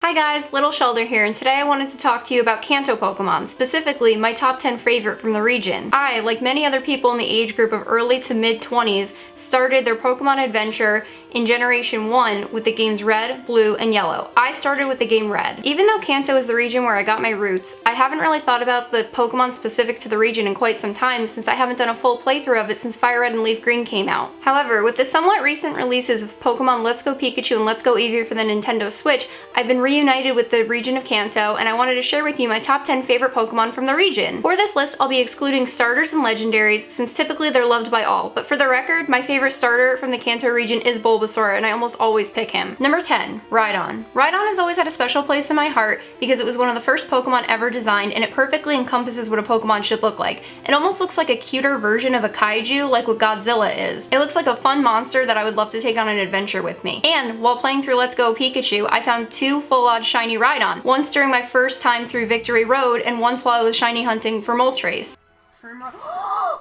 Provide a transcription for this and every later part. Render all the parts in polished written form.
Hi guys, Little Shellder here, and today I wanted to talk to you about Kanto Pokemon, specifically my top 10 favorite from the region. I, like many other people in the age group of early to mid-20s, started their Pokemon adventure in Generation 1 with the games Red, Blue, and Yellow. I started with the game Red. Even though Kanto is the region where I got my roots, I haven't really thought about the Pokemon specific to the region in quite some time since I haven't done a full playthrough of it since Fire Red and Leaf Green came out. However, with the somewhat recent releases of Pokemon Let's Go Pikachu and Let's Go Eevee for the Nintendo Switch, I've been reunited with the region of Kanto, and I wanted to share with you my top 10 favorite Pokemon from the region. For this list, I'll be excluding starters and legendaries since typically they're loved by all, but for the record, my favorite starter from the Kanto region is Bulbasaur, and I almost always pick him. Number 10, Rideon. Rideon has always had a special place in my heart because it was one of the first Pokemon ever designed, and it perfectly encompasses what a Pokemon should look like. It almost looks like a cuter version of a kaiju, like what Godzilla is. It looks like a fun monster that I would love to take on an adventure with me. And while playing through Let's Go Pikachu, I found two full-odd shiny Rideon, once during my first time through Victory Road and once while I was shiny hunting for Moltres. Oh my god!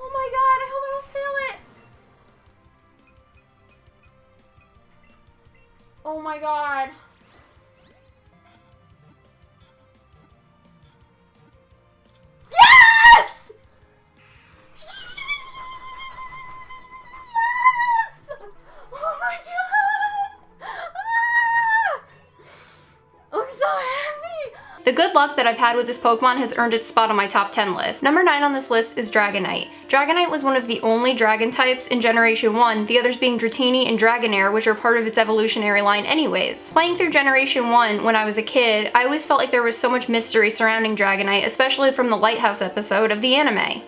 Oh my god, I hope I don't fail it! Oh my god. Yes! Yes! Oh my god! Ah! I'm so happy! The good luck that I've had with this Pokemon has earned its spot on my top 10 list. Number 9 on this list is Dragonite. Dragonite was one of the only dragon types in Generation 1, the others being Dratini and Dragonair, which are part of its evolutionary line anyways. Playing through Generation 1 when I was a kid, I always felt like there was so much mystery surrounding Dragonite, especially from the Lighthouse episode of the anime.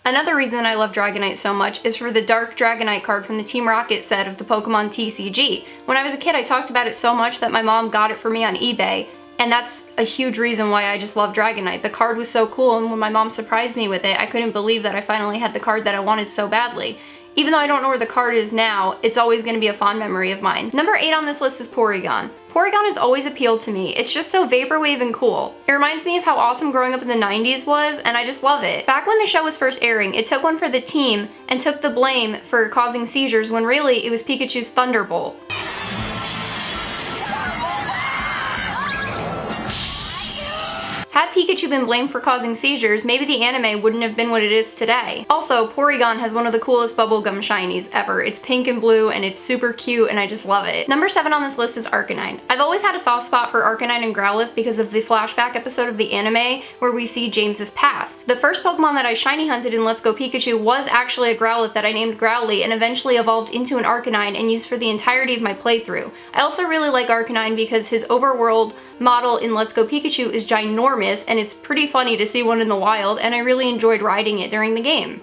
Another reason I love Dragonite so much is for the Dark Dragonite card from the Team Rocket set of the Pokemon TCG. When I was a kid, I talked about it so much that my mom got it for me on eBay, and that's a huge reason why I just love Dragonite. The card was so cool, and when my mom surprised me with it, I couldn't believe that I finally had the card that I wanted so badly. Even though I don't know where the card is now, it's always going to be a fond memory of mine. Number 8 on this list is Porygon. Porygon has always appealed to me. It's just so vaporwave and cool. It reminds me of how awesome growing up in the 90s was, and I just love it. Back when the show was first airing, it took one for the team and took the blame for causing seizures when really it was Pikachu's Thunderbolt. Had Pikachu been blamed for causing seizures, maybe the anime wouldn't have been what it is today. Also, Porygon has one of the coolest bubblegum shinies ever. It's pink and blue and it's super cute and I just love it. Number 7 on this list is Arcanine. I've always had a soft spot for Arcanine and Growlithe because of the flashback episode of the anime where we see James's past. The first Pokemon that I shiny hunted in Let's Go Pikachu was actually a Growlithe that I named Growly and eventually evolved into an Arcanine and used for the entirety of my playthrough. I also really like Arcanine because his overworld model in Let's Go Pikachu is ginormous and it's pretty funny to see one in the wild, and I really enjoyed riding it during the game.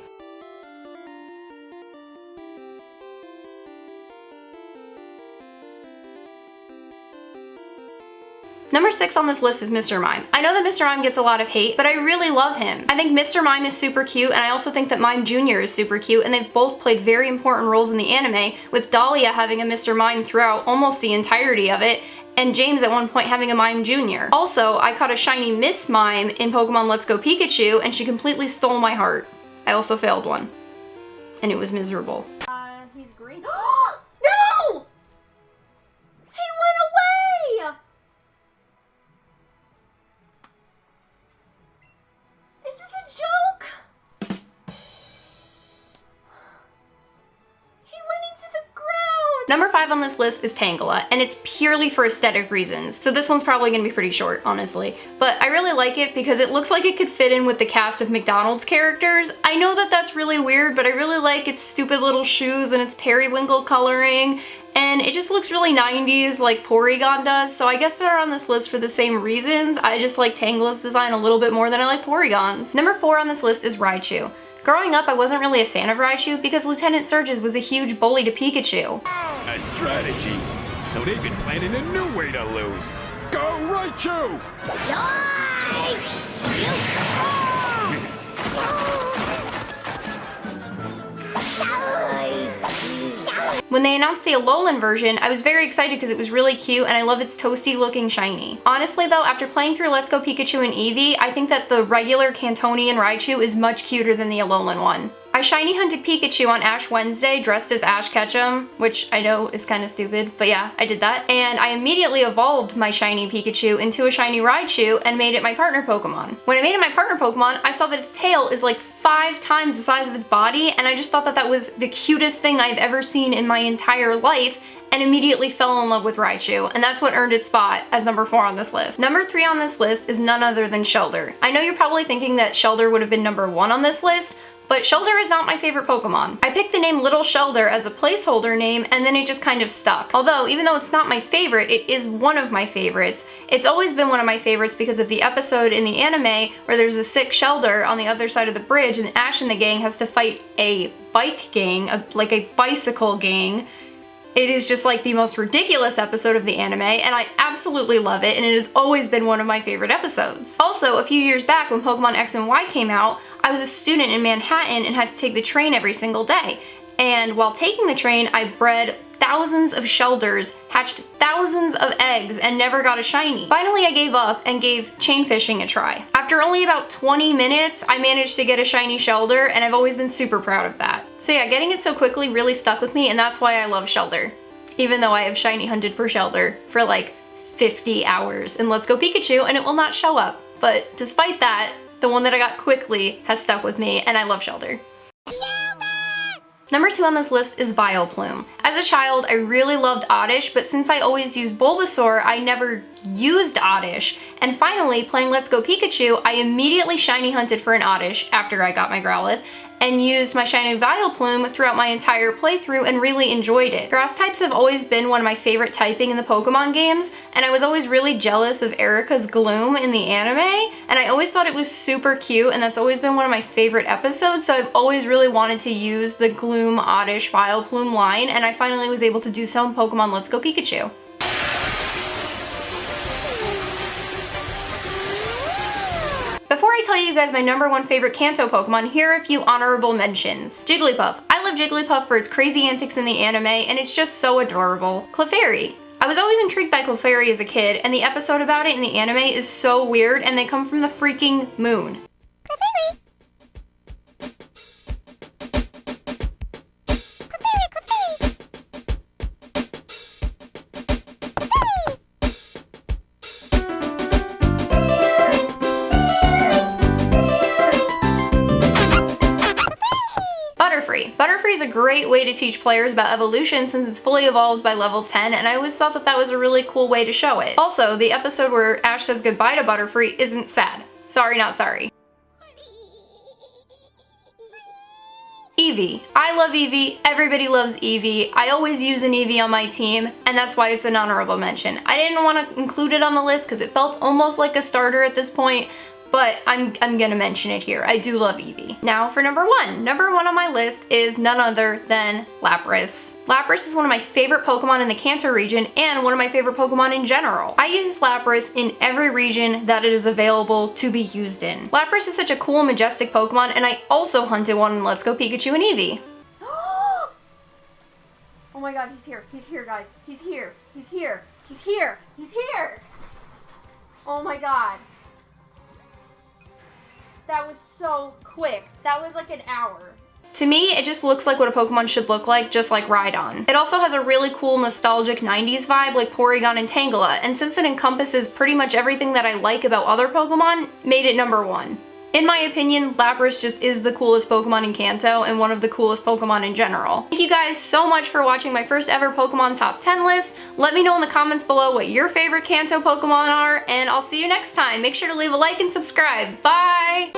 Number 6 on this list is Mr. Mime. I know that Mr. Mime gets a lot of hate, but I really love him. I think Mr. Mime is super cute, and I also think that Mime Jr. is super cute, and they've both played very important roles in the anime, with Dahlia having a Mr. Mime throughout almost the entirety of it, and James at one point having a Mime Jr. Also, I caught a shiny Miss Mime in Pokemon Let's Go Pikachu, and she completely stole my heart. I also failed one, and it was miserable. He's green. No! He went away! Is this a joke? He went into the ground! Number 5 on this list is Tangela, and it's purely for aesthetic reasons. So this one's probably gonna be pretty short, honestly. But I really like it because it looks like it could fit in with the cast of McDonald's characters. I know that that's really weird, but I really like its stupid little shoes and its periwinkle coloring. And it just looks really 90s like Porygon does, so I guess they're on this list for the same reasons. I just like Tangela's design a little bit more than I like Porygon's. Number 4 on this list is Raichu. Growing up, I wasn't really a fan of Raichu because Lieutenant Surge's was a huge bully to Pikachu. A strategy. So they've been planning a new way to lose. Go Raichu! When they announced the Alolan version, I was very excited because it was really cute and I love its toasty looking shiny. Honestly though, after playing through Let's Go Pikachu and Eevee, I think that the regular Cantonian Raichu is much cuter than the Alolan one. I shiny hunted Pikachu on Ash Wednesday dressed as Ash Ketchum, which I know is kind of stupid, but yeah, I did that. And I immediately evolved my shiny Pikachu into a shiny Raichu and made it my partner Pokemon. When I made it my partner Pokemon, I saw that its tail is like 5 times the size of its body, and I just thought that that was the cutest thing I've ever seen in my entire life, and immediately fell in love with Raichu, and that's what earned its spot as number 4 on this list. Number 3 on this list is none other than Shellder. I know you're probably thinking that Shellder would have been number 1 on this list, but Shellder is not my favorite Pokemon. I picked the name Little Shellder as a placeholder name and then it just kind of stuck. Although, even though it's not my favorite, it is one of my favorites. It's always been one of my favorites because of the episode in the anime where there's a sick Shellder on the other side of the bridge and Ash and the gang has to fight a bike gang, like a bicycle gang. It is just like the most ridiculous episode of the anime, and I absolutely love it, and it has always been one of my favorite episodes. Also, a few years back when Pokemon X and Y came out, I was a student in Manhattan and had to take the train every single day. And while taking the train, I bred thousands of Shellders, hatched thousands of eggs, and never got a shiny. Finally, I gave up and gave chain fishing a try. After only about 20 minutes, I managed to get a shiny Shellder, and I've always been super proud of that. So yeah, getting it so quickly really stuck with me, and that's why I love Shellder. Even though I have shiny hunted for Shellder for like 50 hours in Let's Go Pikachu, and it will not show up. But despite that, the one that I got quickly has stuck with me, and I love Shellder. Number 2 on this list is Vileplume. As a child, I really loved Oddish, but since I always used Bulbasaur, I never used Oddish. And finally, playing Let's Go Pikachu, I immediately shiny hunted for an Oddish after I got my Growlithe, and used my shiny Vileplume throughout my entire playthrough and really enjoyed it. Grass types have always been one of my favorite typing in the Pokemon games, and I was always really jealous of Erika's Gloom in the anime, and I always thought it was super cute, and that's always been one of my favorite episodes, so I've always really wanted to use the Gloom Oddish Vileplume line, and I finally was able to do so in Pokemon Let's Go Pikachu. Before I tell you guys my number 1 favorite Kanto Pokemon, here are a few honorable mentions. Jigglypuff. I love Jigglypuff for its crazy antics in the anime, and it's just so adorable. Clefairy. I was always intrigued by Clefairy as a kid, and the episode about it in the anime is so weird, and they come from the freaking moon. Clefairy. Butterfree is a great way to teach players about evolution since it's fully evolved by level 10, and I always thought that that was a really cool way to show it. Also, the episode where Ash says goodbye to Butterfree isn't sad. Sorry, not sorry. Eevee. I love Eevee, everybody loves Eevee. I always use an Eevee on my team, and that's why it's an honorable mention. I didn't want to include it on the list because it felt almost like a starter at this point, but I'm gonna mention it here. I do love Eevee. Now for number 1. Number 1 on my list is none other than Lapras. Lapras is one of my favorite Pokemon in the Kanto region and one of my favorite Pokemon in general. I use Lapras in every region that it is available to be used in. Lapras is such a cool, majestic Pokemon, and I also hunted one in Let's Go Pikachu and Eevee. Oh my god, he's here. He's here, guys. He's here. He's here. He's here. He's here. Oh my god. That was so quick. That was like an hour. To me, it just looks like what a Pokemon should look like, just like Rideon. It also has a really cool nostalgic 90s vibe like Porygon and Tangela, and since it encompasses pretty much everything that I like about other Pokemon, made it number 1. In my opinion, Lapras just is the coolest Pokemon in Kanto and one of the coolest Pokemon in general. Thank you guys so much for watching my first ever Pokemon Top 10 list. Let me know in the comments below what your favorite Kanto Pokemon are, and I'll see you next time. Make sure to leave a like and subscribe. Bye!